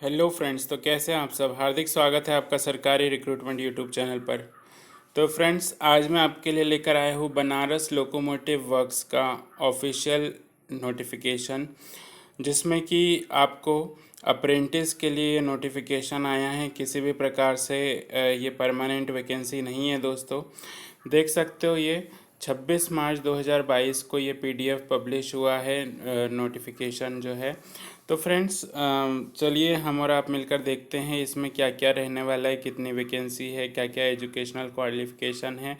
Hello friends, तो कैसे हैं आप सब। हार्दिक स्वागत है आपका सरकारी रिक्रूटमेंट यूट्यूब चैनल पर। तो फ्रेंड्स, आज मैं आपके लिए लेकर आया हूँ बनारस लोकोमोटिव वर्क्स का ऑफिशियल नोटिफिकेशन, जिसमें कि आपको अप्रेंटिस के लिए ये नोटिफिकेशन आया है। किसी भी प्रकार से ये परमानेंट वैकेंसी नहीं है दोस्तों। देख सकते हो, ये 26 मार्च 2022 को ये पीडीएफ पब्लिश हुआ है, नोटिफिकेशन जो है। तो फ्रेंड्स, चलिए हम और आप मिलकर देखते हैं इसमें क्या क्या रहने वाला है, कितनी वैकेंसी है, क्या क्या एजुकेशनल क्वालिफिकेशन है।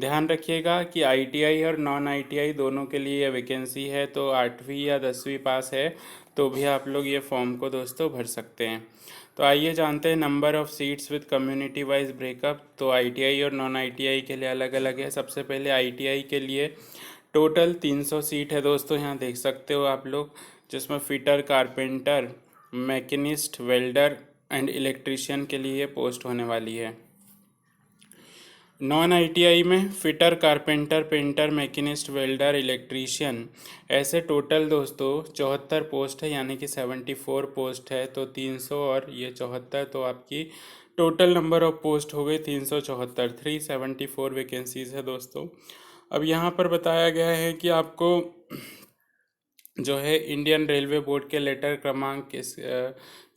ध्यान रखिएगा कि आईटीआई और नॉन आईटीआई दोनों के लिए ये वैकेंसी है, तो 8वीं या 10वीं पास है तो भी आप लोग ये फॉर्म को दोस्तों भर सकते हैं। तो आइए जानते हैं number of seats with community wise breakup. तो आईटीआई और नॉन आईटीआई के लिए अलग अलग है। सबसे पहले आईटीआई के लिए टोटल 300 सीट है दोस्तों, यहाँ देख सकते हो आप लोग, जिसमें fitter, carpenter, machinist, welder and electrician के लिए पोस्ट होने वाली है। नॉन आईटीआई में fitter, carpenter, painter, machinist, welder, electrician, ऐसे टोटल दोस्तों 74 पोस्ट है, यानी कि 74 पोस्ट है। तो 300 और ये 74, तो आपकी टोटल नंबर ऑफ पोस्ट हो गई 374। 374 वैकेंसीज है दोस्तों। अब यहाँ पर बताया गया है कि आपको जो है इंडियन रेलवे बोर्ड के लेटर क्रमांक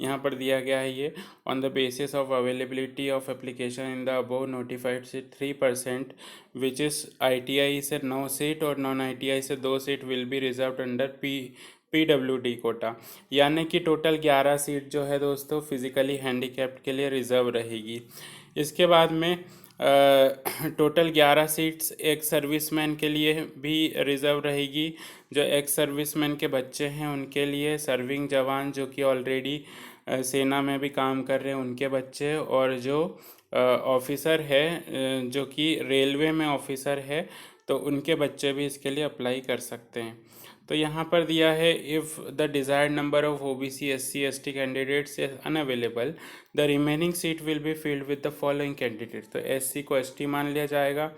यहाँ पर दिया गया है। ये on the basis of availability of application in the above notified seat 3%, which is ITI से 9 सीट और नॉन आईटीआई से 2 seat will be reserved under PWD quota. यानी कि टोटल 11 सीट जो है दोस्तों फिजिकली हैंडीकैप्ड के लिए रिजर्व रहेगी। इसके बाद में टोटल 11 सीट्स एक सर्विसमैन के लिए भी रिज़र्व रहेगी। जो एक्स सर्विसमैन के बच्चे हैं उनके लिए, सर्विंग जवान जो कि ऑलरेडी सेना में भी काम कर रहे हैं उनके बच्चे, और जो ऑफिसर है जो कि रेलवे में ऑफिसर है, तो उनके बच्चे भी इसके लिए अप्लाई कर सकते हैं। तो यहाँ पर दिया है, if the desired number of OBC SC ST candidates is unavailable, the remaining seat will be filled with the following candidate. तो एससी को एसटी मान लिया जाएगा।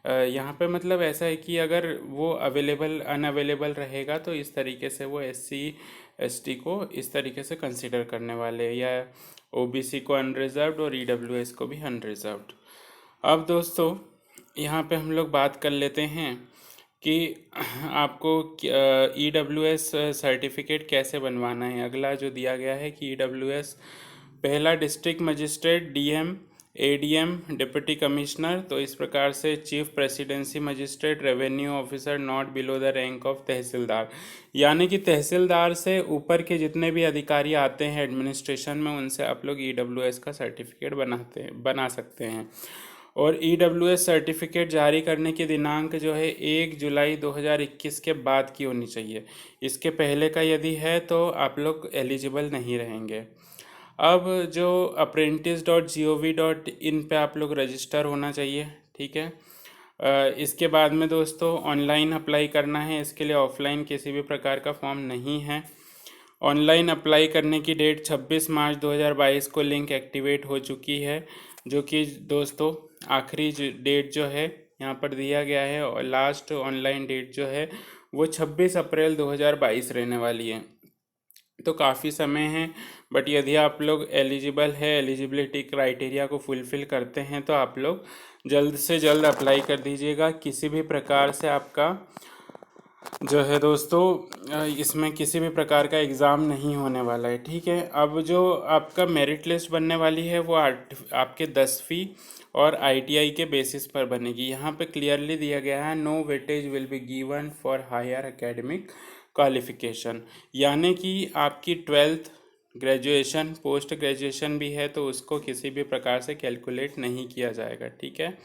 यहाँ पे मतलब ऐसा है कि अगर वो अनअवेलेबल रहेगा तो इस तरीके से वो एससी एसटी को इस तरीके से कंसिडर करने वाले, या ओबीसी को अनरिजर्व्ड और ईडब्ल्यूएस को भी अनरिजर्व्ड। अब दोस्तों यहाँ पे हम लोग बात कर लेते हैं कि आपको ईडब्ल्यूएस सर्टिफिकेट कैसे बनवाना है। अगला जो दिया गया है कि ईडब्ल्यूएस, पहला district magistrate, DM, ADM, deputy commissioner, तो इस प्रकार से chief presidency magistrate, revenue officer not below the rank of tehsildar. यानी कि तहसीलदार से ऊपर के जितने भी अधिकारी आते हैं एडमिनिस्ट्रेशन में, उनसे आप लोग ईडब्ल्यूएस का सर्टिफिकेट बना सकते हैं। और ईडब्ल्यूएस सर्टिफिकेट जारी करने की दिनांक जो है 1 जुलाई 2021 के बाद की होनी चाहिए। इसके पहले का यदि है तो आप लोग एलिजिबल नहीं रहेंगे। अब जो apprentice.gov.in पे आप लोग रजिस्टर होना चाहिए, ठीक है। इसके बाद में दोस्तों ऑनलाइन अप्लाई करना है, इसके लिए ऑफलाइन किसी भी प्रकार का फॉर्म नहीं है। ऑनलाइन अप्लाई करने की डेट 26 मार्च 2022 को लिंक एक्टिवेट हो चुकी है, जो कि दोस्तों आखिरी डेट जो है यहाँ पर दिया गया है, और लास्ट ऑनलाइन डेट जो है वो 26 अप्रैल 2022 रहने वाली है। तो काफ़ी समय है, बट यदि आप लोग एलिजिबल है, एलिजिबिलिटी क्राइटेरिया को फुलफ़िल करते हैं, तो आप लोग जल्द से जल्द अप्लाई कर दीजिएगा। किसी भी प्रकार से आपका जो है दोस्तों इसमें किसी भी प्रकार का एग्ज़ाम नहीं होने वाला है, ठीक है। अब जो आपका मेरिट लिस्ट बनने वाली है वो आपके 10वीं और आईटीआई के बेसिस पर बनेगी। यहाँ पे क्लियरली दिया गया है, no weightage will be given for higher academic qualification. यानी कि आपकी 12th, ग्रेजुएशन, पोस्ट ग्रेजुएशन भी है तो उसको किसी भी प्रकार से कैलकुलेट नहीं किया जाएगा, ठीक है।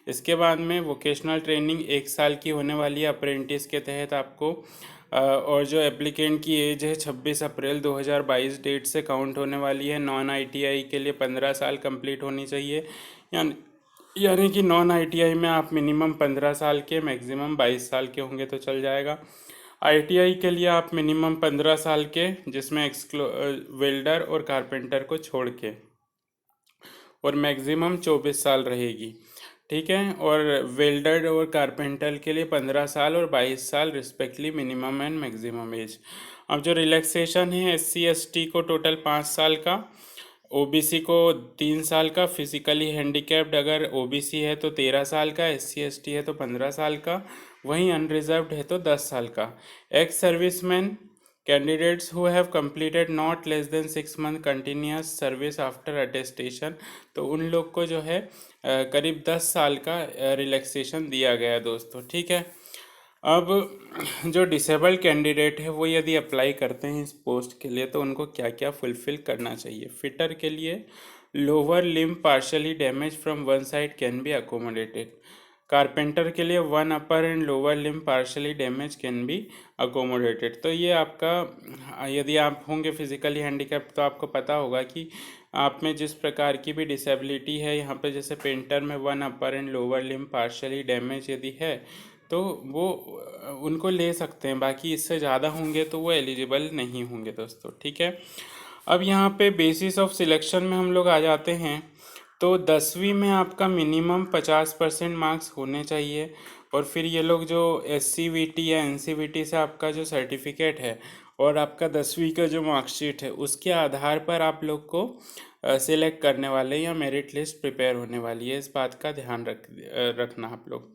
इसके बाद में वोकेशनल ट्रेनिंग 1 साल की होने वाली है अप्रेंटिस के तहत आपको, और जो एप्लीकेंट की एज है 26 अप्रैल 2022 डेट से काउंट होने वाली है। नॉन आईटीआई के लिए 15 साल कंप्लीट होनी चाहिए, यानी यानी कि नॉन आईटीआई में आप मिनिमम 15 साल के, मैक्सिमम 22 साल के होंगे तो चल जाएगा। आईटीआई के लिए आप मिनिमम 15 साल के, जिसमें वेल्डर और कारपेंटर को छोड़ के, और मैक्सिमम 24 साल रहेगी, ठीक है। और वेल्डर और कारपेंटर के लिए 15 साल और 22 साल respectively minimum and maximum age. अब जो रिलैक्सेशन है SC ST को टोटल 5 साल का, OBC को 3 साल का, फिजिकली हैंडीकैप्ड अगर OBC है तो 13 साल का, SC ST है तो 15 साल का, वहीं अनरिजर्व्ड है तो 10 साल का। Ex serviceman candidates who have completed not less than 6 month continuous service after attestation, तो उन लोग को जो है करीब 10 साल का रिलैक्सेशन दिया गया है दोस्तों। ठीक है, अब जो डिसेबल्ड कैंडिडेट है वो यदि अप्लाई करते हैं इस पोस्ट के लिए तो उनको क्या क्या फुलफिल करना चाहिए। फिटर के लिए lower limb partially damage from one side can be accommodated. Carpenter के लिए one upper and lower limb partially damage can be accommodated. तो ये आपका, यदि आप होंगे फिजिकली हैंडीकैप तो आपको पता होगा कि आप में जिस प्रकार की भी डिसेबिलिटी है, यहाँ पे जैसे पेंटर में one upper and lower limb partially damage यदि है तो वो उनको ले सकते हैं, बाकी इससे ज़्यादा होंगे तो वो एलिजिबल नहीं होंगे दोस्तों। ठीक है, अब यहाँ पे बेसिस ऑफ सिलेक्शन में हम लोग आ जाते हैं। तो 10वीं में आपका मिनिमम 50% मार्क्स होने चाहिए, और फिर ये लोग जो SCVT या NCVT से आपका जो सर्टिफिकेट है और आपका 10वीं का जो मार्कशीट है उसके आधार पर आप लोग को सिलेक्ट करने वाले हैं या मेरिट लिस्ट प्रिपेयर होने वाली है, इस बात का ध्यान रखना आप लोग।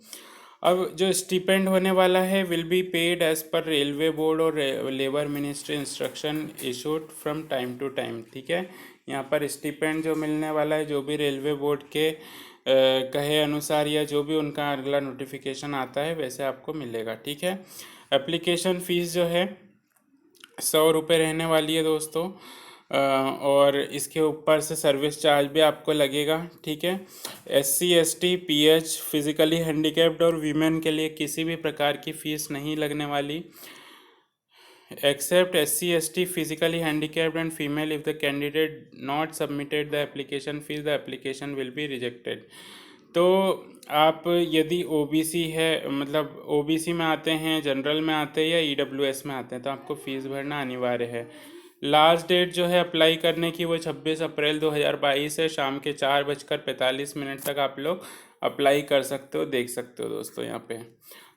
अब जो स्टिपेंड होने वाला है विल बी पेड एज पर रेलवे बोर्ड और labour ministry instruction issued from time to time. ठीक है, यहाँ पर स्टिपेंड जो मिलने वाला है जो भी रेलवे बोर्ड के कहे अनुसार या जो भी उनका अगला नोटिफिकेशन आता है वैसे आपको मिलेगा। ठीक है, एप्लीकेशन फ़ीस जो है 100 रुपये रहने वाली है दोस्तों, और इसके ऊपर से सर्विस चार्ज भी आपको लगेगा। ठीक है, SC ST PH physically handicapped और वीमेन के लिए किसी भी प्रकार की फ़ीस नहीं लगने वाली, accept SC ST physically handicapped and female if the candidate not submitted the application fees the application will be rejected। तो आप यदि OBC है, मतलब OBC में आते हैं, जनरल में आते हैं या EWS में आते हैं तो आपको फ़ीस भरना अनिवार्य है। लास्ट डेट जो है अप्लाई करने की वो 26 अप्रैल 2022 है, शाम के 4:45 तक आप लोग अप्लाई कर सकते हो, देख सकते हो दोस्तों यहाँ पे।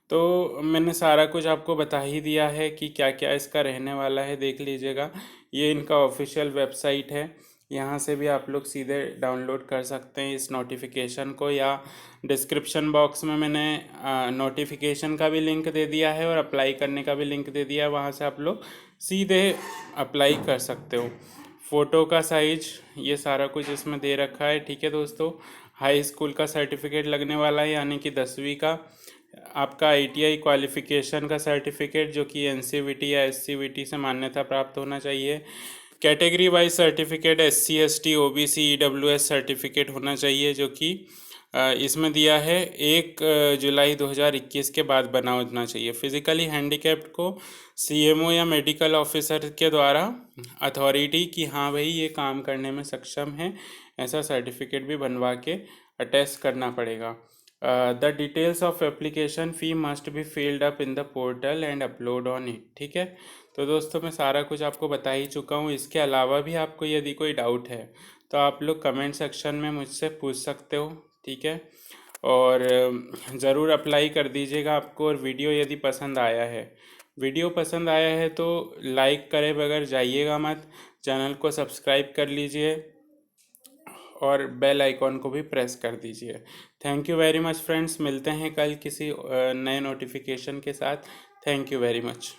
तो मैंने सारा कुछ आपको बता ही दिया है कि क्या क्या इसका रहने वाला है, देख लीजिएगा। ये इनका ऑफिशियल वेबसाइट है, यहाँ से भी आप लोग सीधे डाउनलोड कर सकते हैं इस नोटिफिकेशन को, या डिस्क्रिप्शन बॉक्स में मैंने नोटिफिकेशन का भी लिंक दे दिया है और अप्लाई करने का भी लिंक दे दिया है, वहाँ से आप लोग सीधे अप्लाई कर सकते हो। फ़ोटो का साइज ये सारा कुछ इसमें दे रखा है। ठीक है दोस्तों, हाई स्कूल का सर्टिफिकेट लगने वाला है यानी कि 10वीं का, आपका ITI क्वालिफिकेशन का सर्टिफिकेट जो कि NCVT या SCVT से मान्यता प्राप्त होना चाहिए, category wise certificate SC ST OBC EWS certificate होना चाहिए जो कि इसमें दिया है 1 जुलाई 2021 के बाद बना होना चाहिए। फिजिकली हैंडीकैप्ड को CMO या मेडिकल ऑफिसर के द्वारा अथॉरिटी कि हाँ भाई ये काम करने में सक्षम है, ऐसा सर्टिफिकेट भी बनवा के अटेस्ट करना पड़ेगा। The details of application fee must be filled up in the portal and upload on it. ठीक है, तो दोस्तों मैं सारा कुछ आपको बता ही चुका हूँ। इसके अलावा भी आपको यदि कोई डाउट है तो आप लोग कमेंट सेक्शन में मुझसे पूछ सकते हो। ठीक है, और ज़रूर अप्लाई कर दीजिएगा आपको। और वीडियो पसंद आया है तो लाइक करे बगैर जाइएगा मत, चैनल को सब्सक्राइब कर लीजिए और बेल आइकॉन को भी प्रेस कर दीजिए। Thank you very much friends, मिलते हैं कल किसी नए नोटिफिकेशन के साथ। Thank you very much.